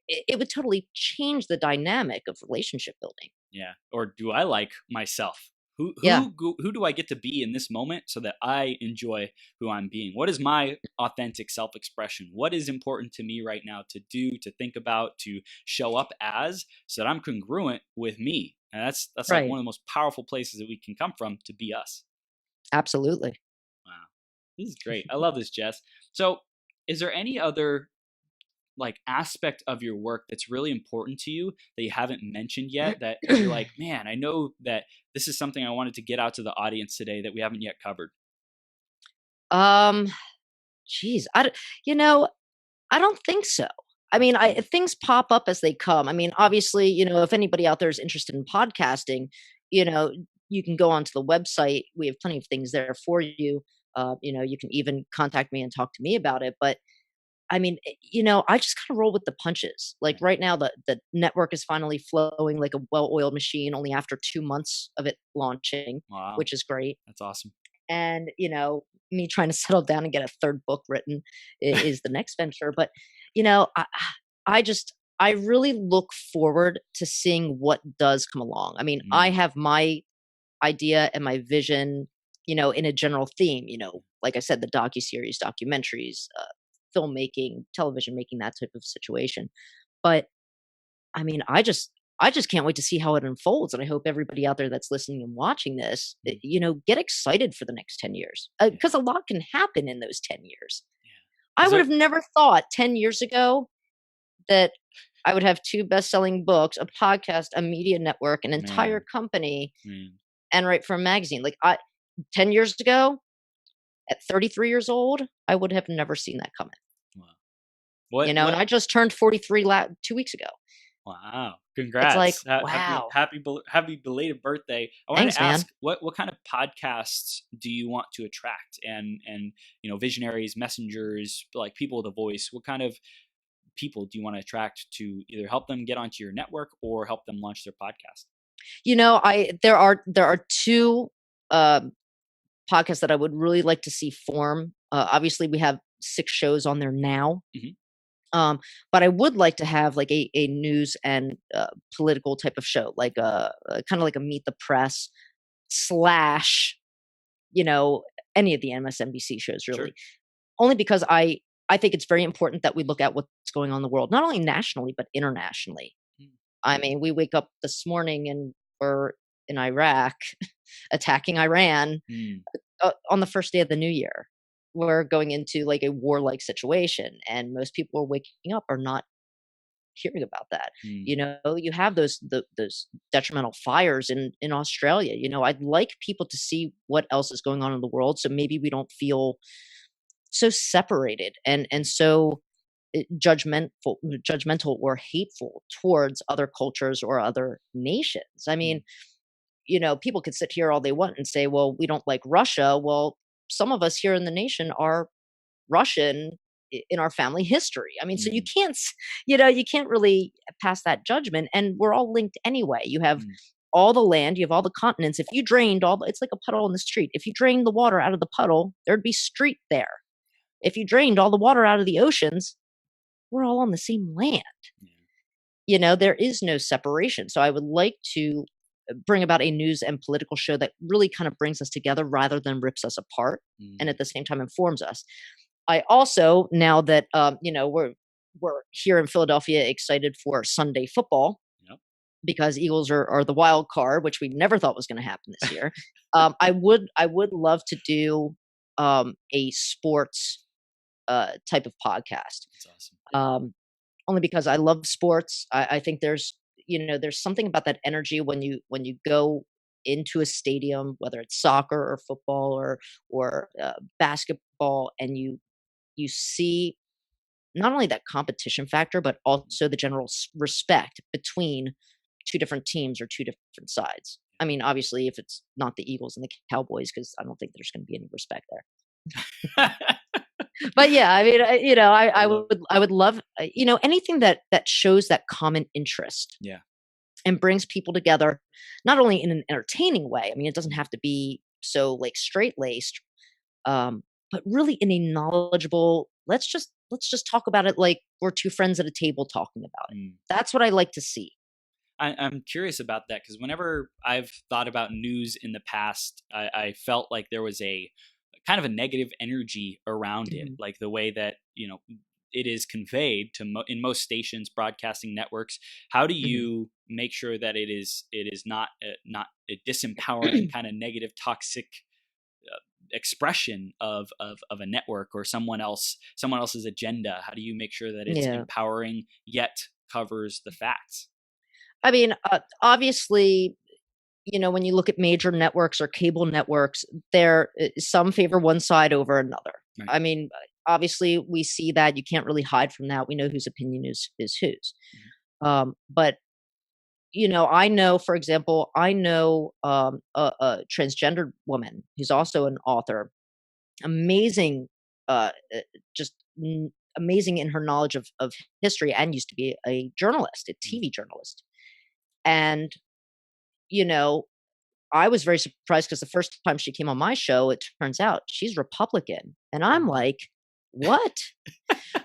it would totally change the dynamic of relationship building. Yeah. Or do I like myself? Who do I get to be in this moment so that I enjoy who I'm being? What is my authentic self-expression? What is important to me right now to do, to think about, to show up as, so that I'm congruent with me? And that's right. Like one of the most powerful places that we can come from to be us. Absolutely. Wow. This is great. I love this, Jess. So is there any other like aspect of your work that's really important to you that you haven't mentioned yet, that you're like, man, I know that this is something I wanted to get out to the audience today that we haven't yet covered? Geez, I don't think so. I mean, things pop up as they come. I mean, obviously, if anybody out there is interested in podcasting, you can go onto the website. We have plenty of things there for you. You can even contact me and talk to me about it. But I mean, I just kind of roll with the punches. Like right now, the network is finally flowing like a well-oiled machine only after 2 months of it launching, Wow. which is great. That's awesome. And, me trying to settle down and get a third book written is the next venture. But, I really look forward to seeing what does come along. I mean, I have my idea and my vision, in a general theme, like I said, the docuseries, documentaries, filmmaking, television making, that type of situation. But I mean, I just can't wait to see how it unfolds. And I hope everybody out there that's listening and watching this, get excited for the next 10 years because a lot can happen in those 10 years. I would have never thought 10 years ago that I would have 2 best-selling books, a podcast, a media network, an entire company, and write for a magazine. Like 10 years ago, at 33 years old, I would have never seen that coming. Wow. And I just turned 43 2 weeks ago. Wow. Congrats. It's like, wow. Happy belated birthday. I wanted to ask, what kind of podcasts do you want to attract and visionaries, messengers, like people with a voice? What kind of people do you want to attract to either help them get onto your network or help them launch their podcast? There are 2 podcasts that I would really like to see form. Obviously we have 6 shows on there now. But I would like to have like a news and political type of show, like a kind of like a Meet the Press / any of the MSNBC shows, really. Sure. Only because I think it's very important that we look at what's going on in the world, not only nationally, but internationally. I mean, we wake up this morning and we're in Iraq attacking Iran on the first day of the new year. We're going into like a warlike situation, and most people are waking up are not hearing about that. You have those detrimental fires in Australia. I'd like people to see what else is going on in the world, so maybe we don't feel so separated and so judgmental or hateful towards other cultures or other nations. I mean, people could sit here all they want and say, well, we don't like Russia. Well, some of us here in the nation are Russian in our family history. I mean, so you can't really pass that judgment, and we're all linked anyway. You have all the land, you have all the continents. If you drained it's like a puddle in the street. If you drained the water out of the puddle, there'd be street there. If you drained all the water out of the oceans, we're all on the same land. There is no separation. So I would like to bring about a news and political show that really kind of brings us together rather than rips us apart, and at the same time informs us. I also, now that we're here in Philadelphia, excited for Sunday football, because Eagles are the wild card, which we never thought was going to happen this year. I would love to do a sports type of podcast. That's awesome. Only because I love sports. I think there's something about that energy when you go into a stadium, whether it's soccer or football or basketball, and you see not only that competition factor, but also the general respect between 2 different teams or 2 different sides. I mean, obviously, if it's not the Eagles and the Cowboys, because I don't think there's going to be any respect there. But yeah, I mean, I would love, anything that shows that common interest. Yeah. And brings people together, not only in an entertaining way. I mean, it doesn't have to be so like straight-laced, but really in a knowledgeable, let's just talk about it like we're 2 friends at a table talking about it. That's what I like to see. I'm curious about that, because whenever I've thought about news in the past, I felt like there was a kind of a negative energy around it, like the way that it is conveyed to in most stations, broadcasting networks. How do you make sure that it is not a disempowering kind of negative, toxic expression of a network or someone else's agenda? How do you make sure that it's empowering yet covers the facts? I mean, obviously, when you look at major networks or cable networks, some favor one side over another. Right. I mean, obviously we see that. You can't really hide from that. We know whose opinion is whose. But I know, for example, a transgendered woman who's also an author, amazing, just amazing in her knowledge of history, and used to be a journalist, a TV journalist. And, I was very surprised because the first time she came on my show, it turns out she's Republican. And I'm like, what?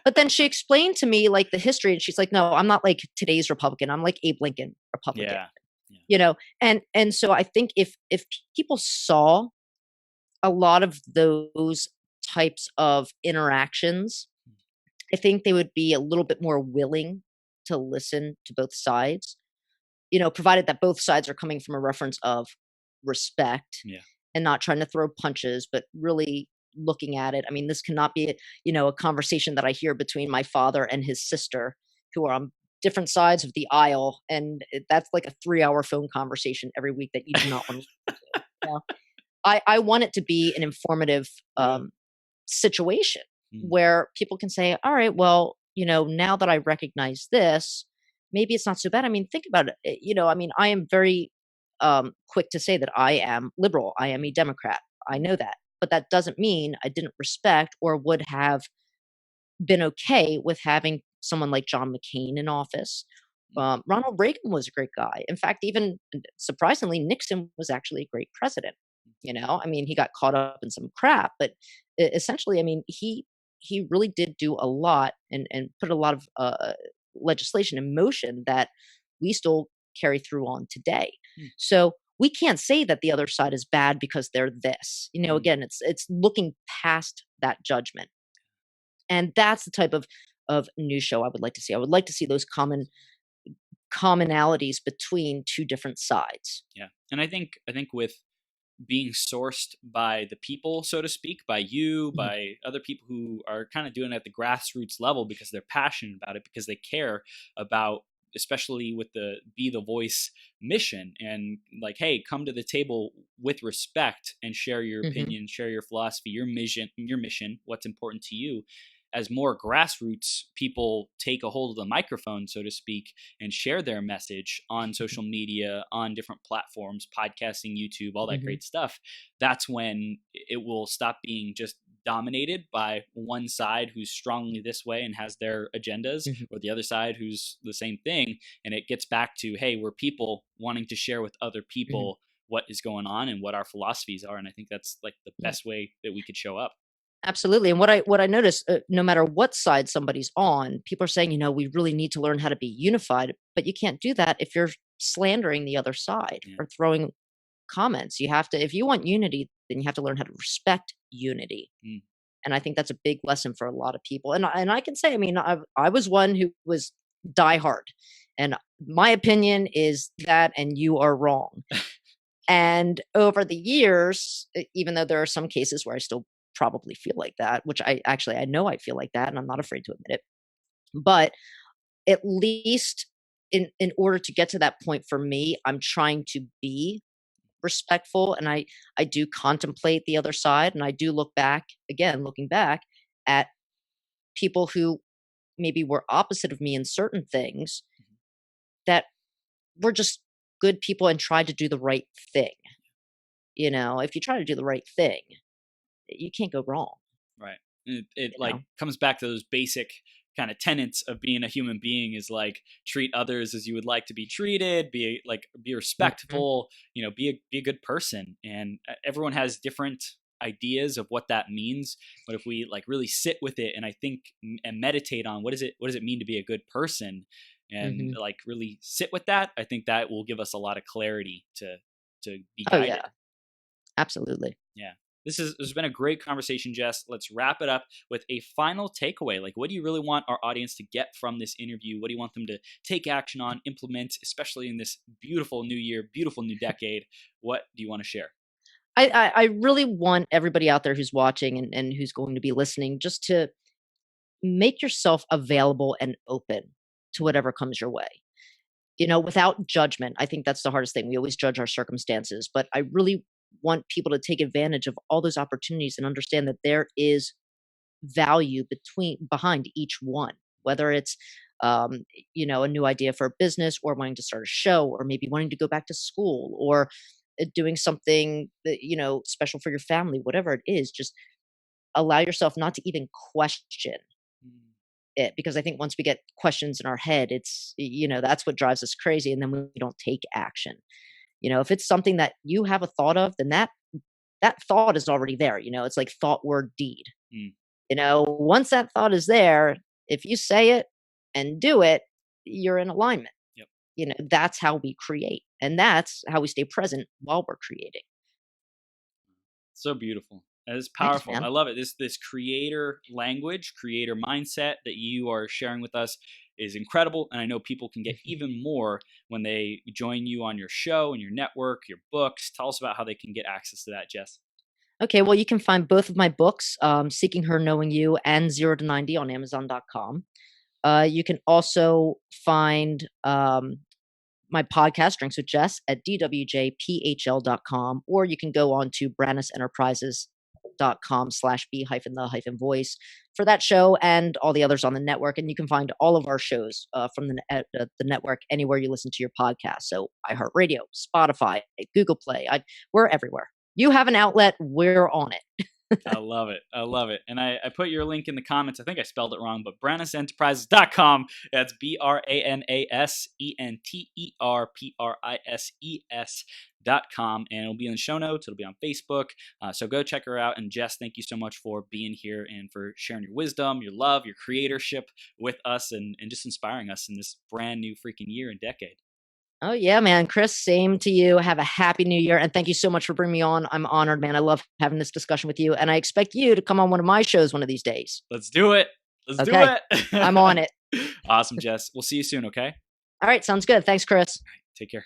But then she explained to me like the history, and she's like, no, I'm not like today's Republican. I'm like Abe Lincoln Republican. Yeah. And so I think if people saw a lot of those types of interactions, I think they would be a little bit more willing to listen to both sides, provided that both sides are coming from a reference of respect and not trying to throw punches, but really looking at it. I mean, this cannot be, a conversation that I hear between my father and his sister, who are on different sides of the aisle. And that's like a 3-hour phone conversation every week that you do not want to listen to. I want it to be an informative situation where people can say, all right, well, now that I recognize this, maybe it's not so bad. I mean, think about it. I am very quick to say that I am liberal. I am a Democrat. I know that. But that doesn't mean I didn't respect or would have been okay with having someone like John McCain in office. Ronald Reagan was a great guy. In fact, even surprisingly, Nixon was actually a great president. He got caught up in some crap, but essentially, he really did do a lot and put a lot of legislation in motion that we still carry through on today. So we can't say that the other side is bad because they're this. Again, it's looking past that judgment. And that's the type of news show I would like to see. I would like to see those commonalities between two different sides. Yeah. And I think with being sourced by the people, so to speak, by you, by other people who are kind of doing it at the grassroots level because they're passionate about it, because they care about, especially with the Be the Voice mission, and like, hey, come to the table with respect and share your opinion, share your philosophy, your mission, what's important to you. As more grassroots people take a hold of the microphone, so to speak, and share their message on social media, on different platforms, podcasting, YouTube, all that great stuff, that's when it will stop being just dominated by one side who's strongly this way and has their agendas, or the other side who's the same thing. And it gets back to, hey, we're people wanting to share with other people what is going on and what our philosophies are. And I think that's like the best way that we could show up. Absolutely. And what I notice, no matter what side somebody's on, people are saying, we really need to learn how to be unified, but you can't do that if you're slandering the other side or throwing comments. You have to, if you want unity, then you have to learn how to respect unity. And I think that's a big lesson for a lot of people. And I can say, I was one who was diehard, and my opinion is that, and you are wrong. And over the years, even though there are some cases where I still probably feel like that, which I know I feel like that, and I'm not afraid to admit it. But at least in order to get to that point for me, I'm trying to be respectful, and I do contemplate the other side, and I do looking back at people who maybe were opposite of me in certain things that were just good people and tried to do the right thing. If you try to do the right thing, you can't go wrong. Right. It comes back to those basic kind of tenets of being a human being, is like, treat others as you would like to be treated, be respectful, be a good person. And everyone has different ideas of what that means. But if we like really sit with it and I think and meditate on what does it mean to be a good person, and like really sit with that, I think that will give us a lot of clarity to be guided. Oh yeah. Absolutely. Yeah. This has been a great conversation, Jess. Let's wrap it up with a final takeaway. Like, what do you really want our audience to get from this interview? What do you want them to take action on, implement, especially in this beautiful new year, beautiful new decade? What do you want to share? I really want everybody out there who's watching and who's going to be listening just to make yourself available and open to whatever comes your way. Without judgment. I think that's the hardest thing. We always judge our circumstances, but I really want people to take advantage of all those opportunities and understand that there is value behind each one, whether it's a new idea for a business, or wanting to start a show, or maybe wanting to go back to school, or doing something that, special for your family, whatever it is. Just allow yourself not to even question it, because I think once we get questions in our head, it's, that's what drives us crazy. And then we don't take action. If it's something that you have a thought of, then that thought is already there. It's like thought, word, deed. Once that thought is there, if you say it and do it, you're in alignment. Yep. That's how we create, and that's how we stay present while we're creating. So beautiful. That is Thanks, powerful. man. I love it. This creator language, creator mindset that you are sharing with us is incredible. And I know people can get even more when they join you on your show and your network, your books. Tell us about how they can get access to that, Jess. Okay, well, you can find both of my books, Seeking Her, Knowing You, and 0 to 90 on Amazon.com. You can also find my podcast, Drinks with Jess, at dwjphl.com, or you can go on to branasenterprises.com/b-the-voice for that show and all the others on the network. And you can find all of our shows from the network anywhere you listen to your podcast. So iHeartRadio, Spotify, Google Play, we're everywhere. You have an outlet, we're on it. I love it. I love it. And I put your link in the comments. I think I spelled it wrong, but branasenterprises.com. That's BRANASENTERPRISES.com. And it'll be in the show notes. It'll be on Facebook. So go check her out. And Jess, thank you so much for being here and for sharing your wisdom, your love, your creatorship with us, and just inspiring us in this brand new freaking year and decade. Oh, yeah, man. Chris, same to you. Have a happy new year. And thank you so much for bringing me on. I'm honored, man. I love having this discussion with you. And I expect you to come on one of my shows one of these days. Let's do it. Let's do it. I'm on it. Awesome, Jess. We'll see you soon, okay? All right. Sounds good. Thanks, Chris. All right, take care.